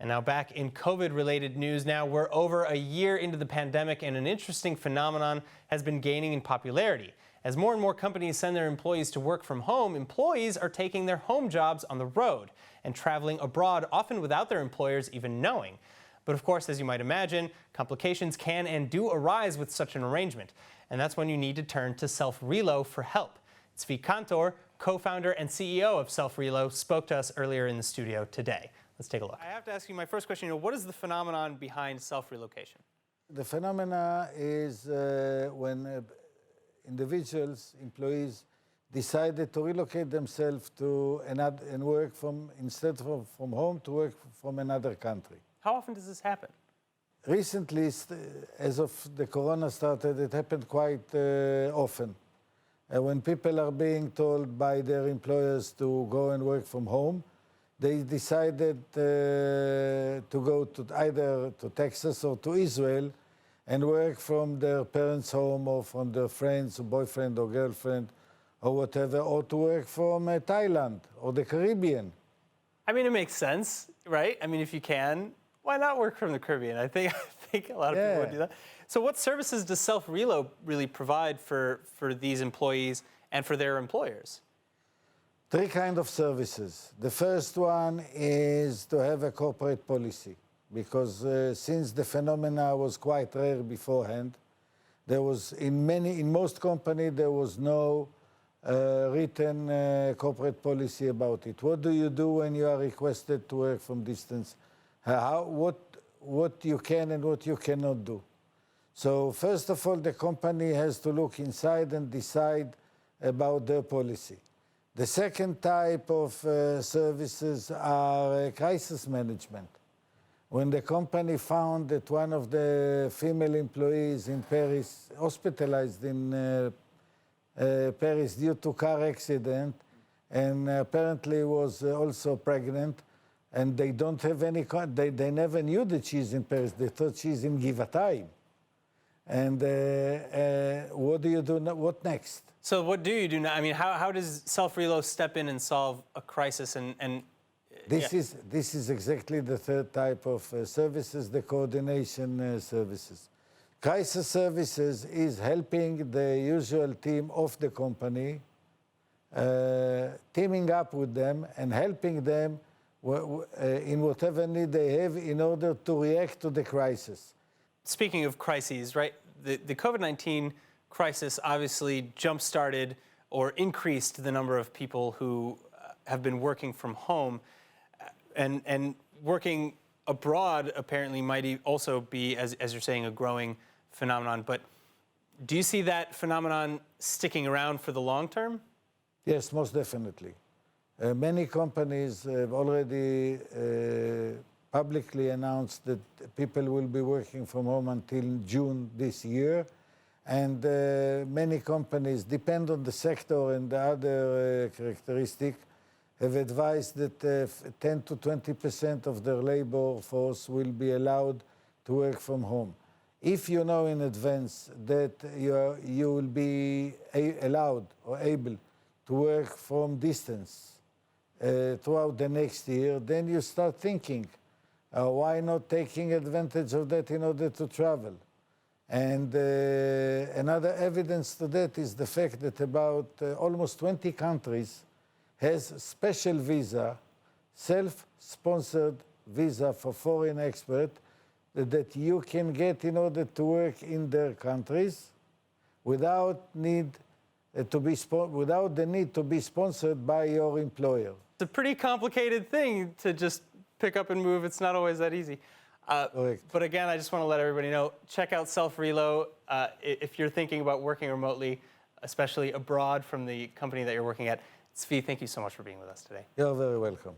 And now back in COVID-related news now, we're over a year into the pandemic and an interesting phenomenon has been gaining in popularity. As more and more companies send their employees to work from home, employees are taking their home jobs on the road and traveling abroad, often without their employers even knowing. But of course, as you might imagine, complications can and do arise with such an arrangement. And that's when you need to turn to Self-Relo for help. Tsvi Kan-Tor, co-founder and CEO of Self-Relo, spoke to us earlier in the studio today. Let's take a look. I have to ask you my first question, what is the phenomenon behind self-relocation? The phenomena is when individuals, employees, decided to relocate themselves to another and work instead of from home to work from another country. How often does this happen? Recently, as of the corona started, it happened quite often. When people are being told by their employers to go and work from home, they decided to go to either to Texas or to Israel and work from their parents' home or from their friends, or boyfriend or girlfriend or whatever, or to work from Thailand or the Caribbean. I mean, it makes sense, right? I mean, if you can, why not work from the Caribbean? I think a lot of people would do that. So what services does Self-Relo really provide for these employees and for their employers? Three kinds of services. The first one is to have a corporate policy, because since the phenomena was quite rare beforehand, there was in most companies there was no written corporate policy about it. What do you do when you are requested to work from distance? What you can and what you cannot do. So first of all, the company has to look inside and decide about their policy. The second type of services are crisis management. When the company found that one of the female employees in Paris, hospitalized in Paris due to car accident, and apparently was also pregnant, and they don't have any, they never knew that she's in Paris. They thought she's in Givatayim. And what do you do now? What next? So what do you do now? I mean, how does Self-Relo step in and solve a crisis? This is exactly the third type of services, the coordination services. Crisis services is helping the usual team of the company, teaming up with them and helping them in whatever need they have in order to react to the crisis. Speaking of crises, right, the COVID-19 crisis obviously jump-started or increased the number of people who have been working from home, and working abroad apparently might also be, as you're saying, a growing phenomenon. But do you see that phenomenon sticking around for the long term? Yes, most definitely. Many companies have already publicly announced that people will be working from home until June this year. And many companies, depend on the sector and the other characteristic, have advised that 10 to 20% of their labor force will be allowed to work from home. If you know in advance that you will be allowed or able to work from distance throughout the next year, then you start thinking, why not taking advantage of that in order to travel? And another evidence to that is the fact that about almost 20 countries has special visa, self-sponsored visa for foreign experts that you can get in order to work in their countries without the need to be sponsored by your employer. It's a pretty complicated thing to just pick up and move. It's not always that easy. But again, I just want to let everybody know, check out Self-Relo if you're thinking about working remotely, especially abroad from the company that you're working at. Tsvi, thank you so much for being with us today. You're very welcome.